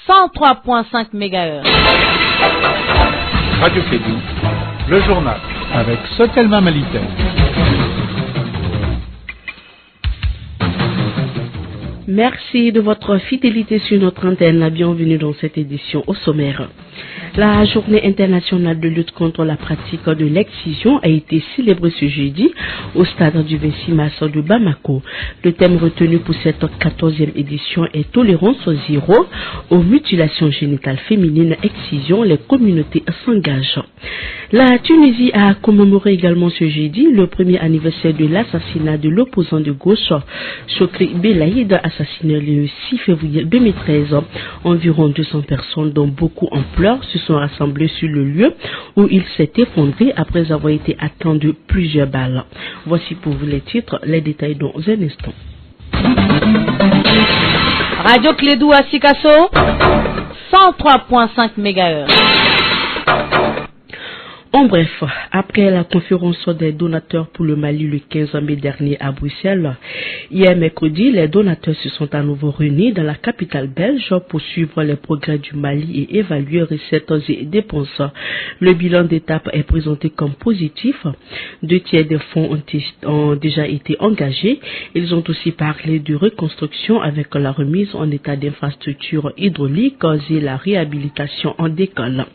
103.5 MHz. Radio Clédou, le journal avec Sotelma Malitaire. Merci de votre fidélité sur notre antenne. Bienvenue dans cette édition au sommaire. La journée internationale de lutte contre la pratique de l'excision a été célébrée ce jeudi au stade du 26 mars de Bamako. Le thème retenu pour cette 14e édition est Tolérance zéro aux mutilations génitales féminines, excision, les communautés s'engagent. La Tunisie a commémoré également ce jeudi le premier anniversaire de l'assassinat de l'opposant de gauche Chokri Belaïd, assassiné le 6 février 2013. Environ 200 personnes, dont beaucoup en pleurs, se sont rassemblées sur le lieu où il s'est effondré après avoir été atteint de plusieurs balles. Voici pour vous les titres, les détails dans un instant. Radio Clédou à Sikasso, 103.5 MHz. En bref, après la conférence des donateurs pour le Mali le 15 mai dernier à Bruxelles, hier mercredi, les donateurs se sont à nouveau réunis dans la capitale belge pour suivre les progrès du Mali et évaluer recettes et dépenses. Le bilan d'étape est présenté comme positif. 2 tiers des fonds ont déjà été engagés. Ils ont aussi parlé de reconstruction avec la remise en état d'infrastructures hydrauliques et la réhabilitation en décolle.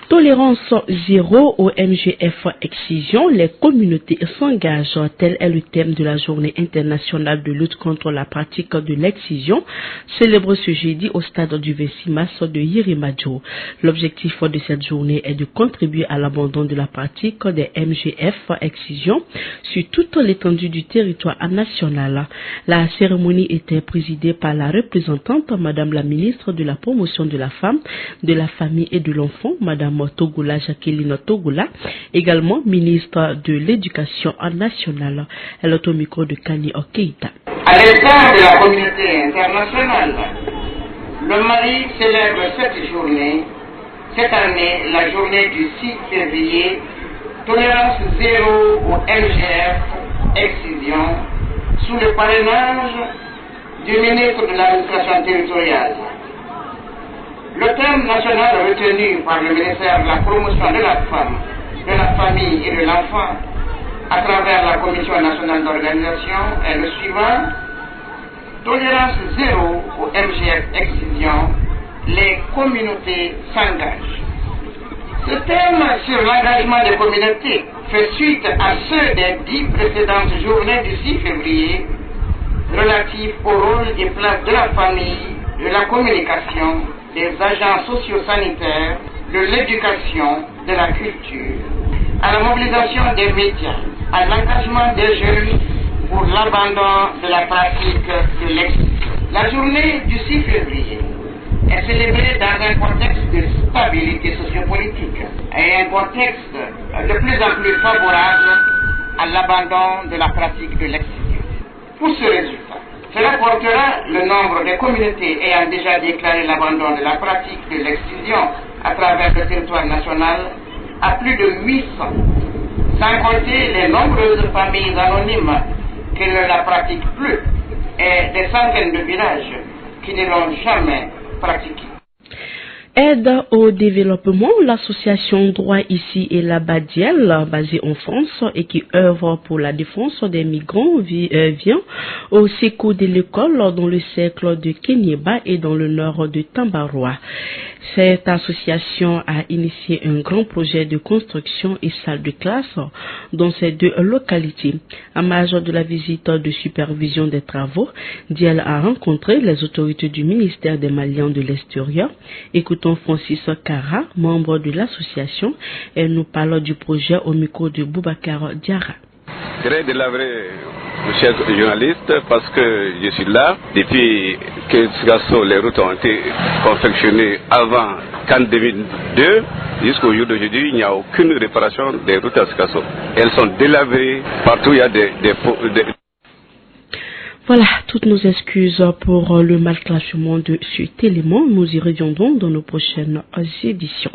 Tolérance zéro au MGF excision, les communautés s'engagent, tel est le thème de la journée internationale de lutte contre la pratique de l'excision, célébrée ce jeudi au stade du 26 mars de Yirimadjo. L'objectif de cette journée est de contribuer à l'abandon de la pratique des MGF excision sur toute l'étendue du territoire national. La cérémonie était présidée par la représentante, Madame la ministre de la Promotion de la Femme, de la Famille et de l'Enfant, Madame Togoula Jacqueline Togoula, également ministre de l'Éducation nationale. Elle est au micro de Kani Okeita. À l'instar de la communauté internationale, le Mali célèbre cette journée, cette année, la journée du 6 février, tolérance zéro au MGF, excision, sous le parrainage du ministre de l'administration territoriale. Le thème national retenu par le ministère de la Promotion de la Femme, de la Famille et de l'Enfant à travers la Commission nationale d'organisation est le suivant: tolérance zéro au MGF excision, les communautés s'engagent. Ce thème sur l'engagement des communautés fait suite à ceux des 10 précédentes journées du 6 février relatifs au rôle et place de la famille, de la communication, des agents socio-sanitaires, de l'éducation, de la culture, à la mobilisation des médias, à l'engagement des jeunes pour l'abandon de la pratique de l'excision. La journée du 6 février est célébrée dans un contexte de stabilité sociopolitique et un contexte de plus en plus favorable à l'abandon de la pratique de l'excision. Pour ce résultat, cela portera le nombre de communautés ayant déjà déclaré l'abandon de la pratique de l'excision à travers le territoire national à plus de 800, sans compter les nombreuses familles anonymes qui ne la pratiquent plus et des centaines de villages qui ne l'ont jamais pratiquée. Aide au développement, l'association Droit ici et là-bas Diel, basée en France et qui œuvre pour la défense des migrants, vient au secours de l'école dans le cercle de Kenyeba et dans le nord de Tambaroa. Cette association a initié un grand projet de construction et salle de classe dans ces 2 localités. À marge de la visite de supervision des travaux, Diel a rencontré les autorités du ministère des Maliens de l'extérieur. Écoutons Francis Kara, membre de l'association, et nous parlons du projet au micro de Boubacar Diarra. Très délabré, chers journalistes, parce que je suis là depuis que les routes ont été confectionnées avant Cannes 2002 jusqu'au jour d'aujourd'hui. Il n'y a aucune réparation des routes à Sikasso. Elles sont délabrées partout. Il y a des Voilà, toutes nos excuses pour le mal classement de cet élément. Nous y reviendrons dans nos prochaines éditions.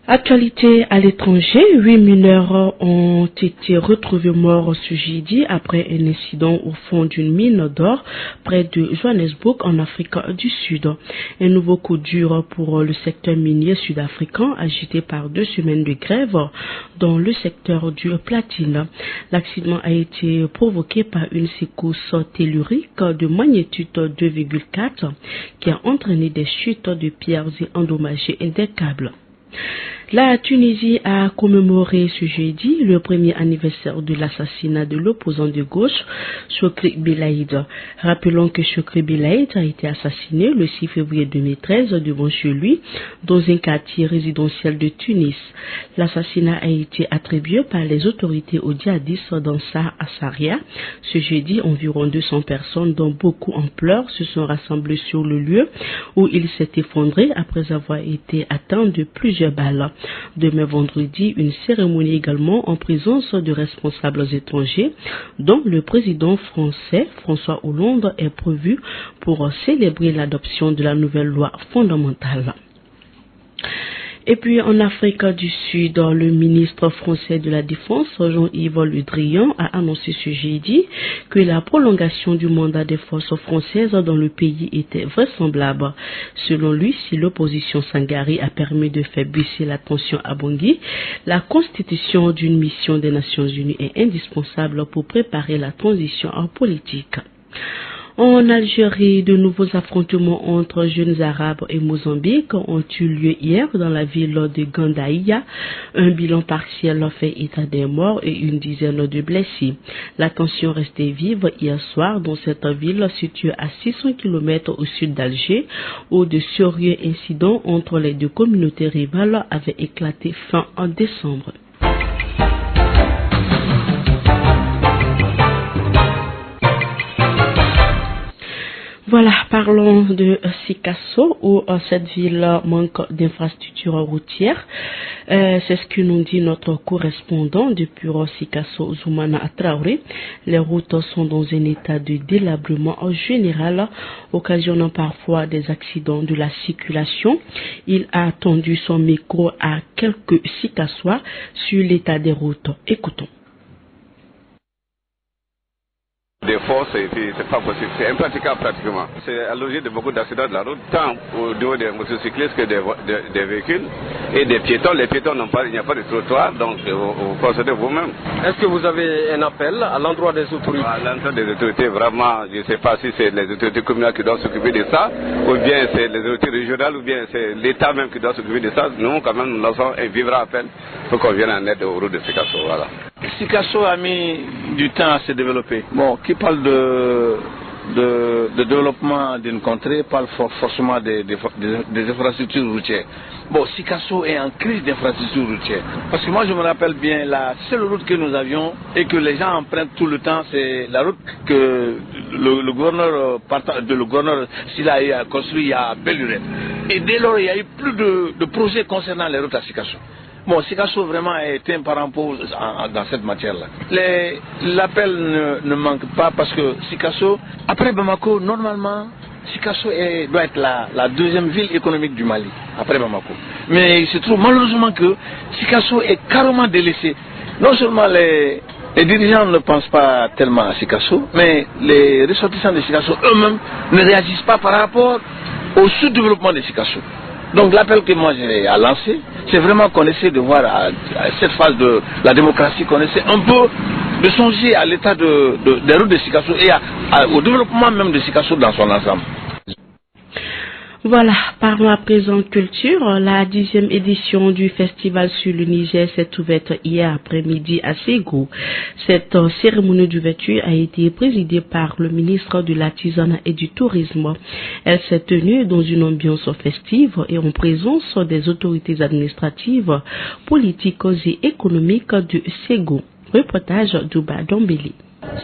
Actualité à l'étranger, 8 mineurs ont été retrouvés morts ce jeudi après un incident au fond d'une mine d'or près de Johannesburg en Afrique du Sud. Un nouveau coup dur pour le secteur minier sud-africain agité par 2 semaines de grève dans le secteur du platine. L'accident a été provoqué par une secousse tellurique de magnitude 2,4 qui a entraîné des chutes de pierres et endommagé des câbles. La Tunisie a commémoré ce jeudi le premier anniversaire de l'assassinat de l'opposant de gauche, Chokri Belaïd. Rappelons que Chokri Belaïd a été assassiné le 6 février 2013 devant chez lui, dans un quartier résidentiel de Tunis. L'assassinat a été attribué par les autorités aux djihadistes d'Ansar Assaria. Ce jeudi, environ 200 personnes, dont beaucoup en pleurs, se sont rassemblées sur le lieu où il s'est effondré après avoir été atteint de plusieurs balles. Demain vendredi, une cérémonie également en présence de responsables étrangers, dont le président français François Hollande est prévue pour célébrer l'adoption de la nouvelle loi fondamentale. Et puis en Afrique du Sud, le ministre français de la Défense, Jean-Yves Le Drian, a annoncé ce jeudi que la prolongation du mandat des forces françaises dans le pays était vraisemblable. Selon lui, si l'opposition Sangaré a permis de faire baisser la tension à Bangui, la constitution d'une mission des Nations Unies est indispensable pour préparer la transition en politique. En Algérie, de nouveaux affrontements entre jeunes arabes et Mozambique ont eu lieu hier dans la ville de Gandaïa. Un bilan partiel fait état des morts et une dizaine de blessés. La tension restait vive hier soir dans cette ville située à 600 km au sud d'Alger, où de sérieux incidents entre les deux communautés rivales avaient éclaté fin en décembre. Voilà, parlons de Sikasso, où cette ville manque d'infrastructures routières. C'est ce que nous dit notre correspondant depuis Sikasso, Zoumana Traoré. Les routes sont dans un état de délabrement général, occasionnant parfois des accidents de la circulation. Il a tendu son micro à quelques Sikassois sur l'état des routes. Écoutons. Des forces, c'est pas possible, c'est impraticable pratiquement. C'est à l'origine de beaucoup d'accidents de la route, tant au niveau des motocyclistes que des véhicules et des piétons. Les piétons n'ont pas, il n'y a pas de trottoir, donc vous constatez vous-même. Est-ce que vous avez un appel à l'endroit des autorités? À l'endroit des autorités, vraiment, je ne sais pas si c'est les autorités communales qui doivent s'occuper de ça, ou bien c'est les autorités régionales, ou bien c'est l'État même qui doit s'occuper de ça. Nous, quand même, nous lançons un vivre appel pour qu'on vienne en aide aux routes de Sikasso. Voilà. Sikasso a mis du temps à se développer. Bon, qui parle de développement d'une contrée parle forcément des infrastructures routières. Bon, Sikasso est en crise d'infrastructures routières. Parce que moi je me rappelle bien, la seule route que nous avions et que les gens empruntent tout le temps, c'est la route que le gouverneur Sila a construit à Bellurette. Et dès lors, il y a eu plus de projets concernant les routes à Sikasso. Bon, Sikasso vraiment est un parent pauvre dans cette matière-là. L'appel ne manque pas parce que Sikasso, après Bamako, normalement, Sikasso doit être la deuxième ville économique du Mali, après Bamako. Mais il se trouve malheureusement que Sikasso est carrément délaissé. Non seulement les dirigeants ne pensent pas tellement à Sikasso, mais les ressortissants de Sikasso eux-mêmes ne réagissent pas par rapport au sous-développement de Sikasso. Donc l'appel que moi j'ai à lancer, c'est vraiment qu'on essaie de voir à cette phase de la démocratie, qu'on essaie un peu de songer à l'état des routes de Sikasso et au développement même de Sikasso dans son ensemble. Voilà, parlons à présent culture. La 10e édition du festival sur le Niger s'est ouverte hier après-midi à Ségou. Cette cérémonie d'ouverture a été présidée par le ministre de l'Artisanat et du Tourisme. Elle s'est tenue dans une ambiance festive et en présence des autorités administratives, politiques et économiques de Ségou. Reportage d'Ouba Dombeli.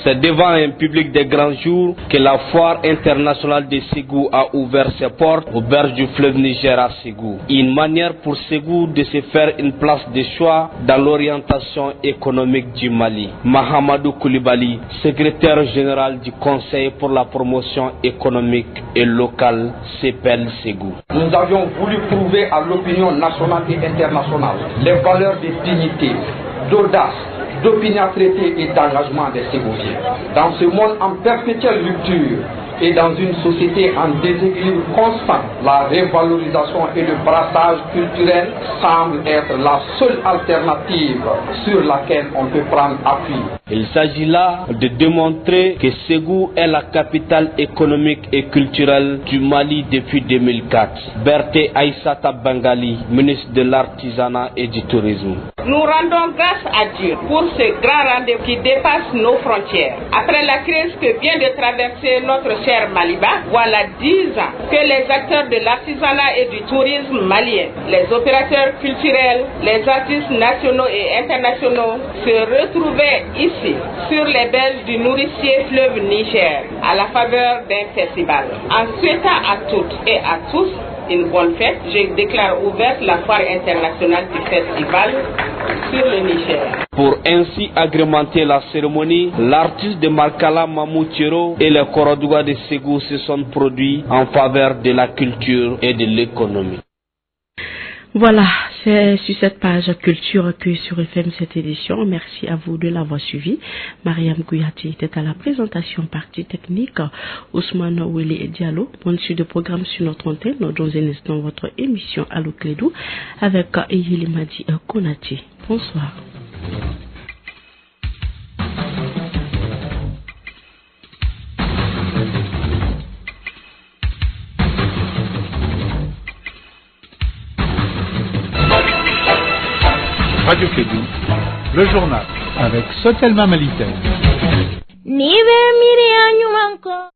C'est devant un public de grands jours que la foire internationale de Ségou a ouvert ses portes aux berges du fleuve Niger à Ségou. Une manière pour Ségou de se faire une place de choix dans l'orientation économique du Mali. Mahamadou Koulibaly, secrétaire général du Conseil pour la promotion économique et locale, CEPEL Ségou. Nous avions voulu prouver à l'opinion nationale et internationale les valeurs de dignité, d'audace, d'opiniâtreté et d'engagement des Ségouviens. Dans ce monde en perpétuelle rupture et dans une société en déséquilibre constant, la révalorisation et le brassage culturel semblent être la seule alternative sur laquelle on peut prendre appui. Il s'agit là de démontrer que Ségou est la capitale économique et culturelle du Mali depuis 2004. Berté Aïssata Bengali, ministre de l'Artisanat et du Tourisme. Nous rendons grâce à Dieu pour ce grand rendez-vous qui dépasse nos frontières. Après la crise que vient de traverser notre cher Maliba, voilà 10 ans que les acteurs de l'artisanat et du tourisme malien, les opérateurs culturels, les artistes nationaux et internationaux se retrouvaient ici, sur les berges du nourricier fleuve Niger, à la faveur d'un festival. En souhaitant à toutes et à tous une bonne fête, je déclare ouverte la foire internationale du festival sur le Niger. Pour ainsi agrémenter la cérémonie, l'artiste de Markala Mamou Thiero et les Korodouga de Ségou se sont produits en faveur de la culture et de l'économie. Voilà, c'est sur cette page culture que sur FM cette édition. Merci à vous de l'avoir suivi. Mariam Gouyati était à la présentation partie technique. Ousmane Oueli et Diallo. Bonne suite de programme sur notre antenne. Dans un instant, votre émission Allo Clédou avec Eyili Madi Konati. Bonsoir. Radio Clédou, le journal avec Sotelma Malitaire.